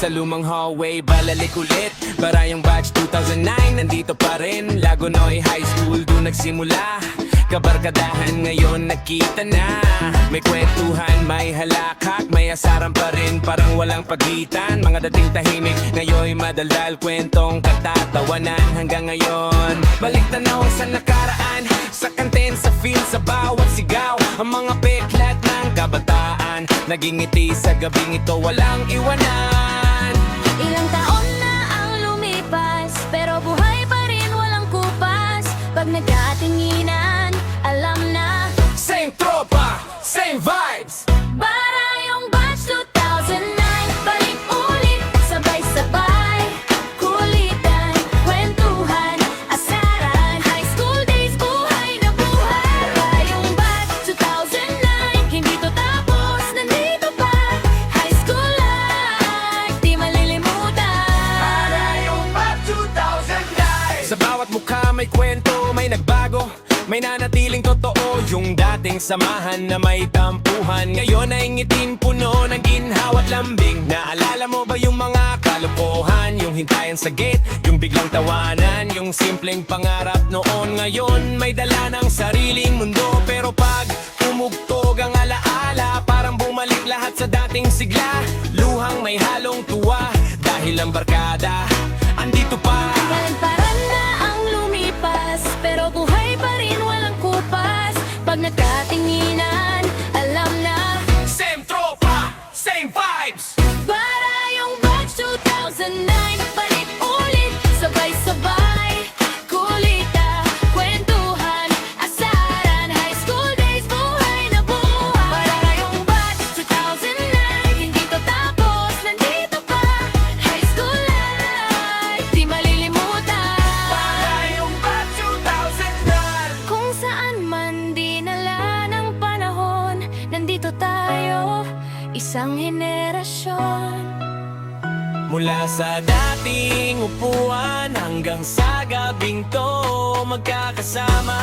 sa lumang hallway, balalik ulit. Barayang batch 2009, nandito pa rin. Lagonoy High School, doon nagsimula. Kabarkadahan ngayon nakita na. May kwentuhan, may halakak, may asaran pa rin, parang walang pagitan. Mga dating tahimik, ngayon madaldal, kwentong katatawanan hanggang ngayon. Balik tanaw sa nakaraan, sa kantin, sa feel, sa bawat sigaw. Ang mga peklat ng kabataan, naging ngiti sa gabing ito, walang iwanan. Ilang taon na ang lumipas, pero buhay pa rin walang kupas. Pag nagkatinginan, alam na Same tropa, same vibes. Barayong batch 2009, balik ulit, sabay-sabay. Kulitan, kwentuhan, asaran, high school days, buhay na buhay. Barayong batch 2009, hindi to tapos, nandito pa. High school life, di malilimutan. Barayong batch 2009. Sa bawat mukha may kwento, may nagbago, may nanatiling totoo. Yung dating samahan na may tampuhan, ngayon ay ngiting puno ng ginhawa at lambing. Naalala mo ba yung mga kalokohan, yung hintayan sa gate, yung biglang tawanan, yung simpleng pangarap noon. Ngayon may dala ng sariling mundo, pero pag umugtog ang alaala, parang bumalik lahat sa dating sigla. Luhang may halong tuwa, dahil ang barkada andito pa. Kalantaran na ang lumipas, pero buhay pa rin walang kupas. Pag nagkatinginan, alam na Same tropa, same vibes. Barayong batch 2009, balik ulit, sabay-sabay. Kulita, kwentuhan, asaran, high school days, buhay na buhay. Barayong batch 2009, hindi to tapos, nandito pa. High school life, di malilimutan. Barayong batch 2009. Kung saan man dinala ng panahon, nandito tayo, isang henerasyon. Mula sa dating upuan hanggang sa gabing to, magkakasama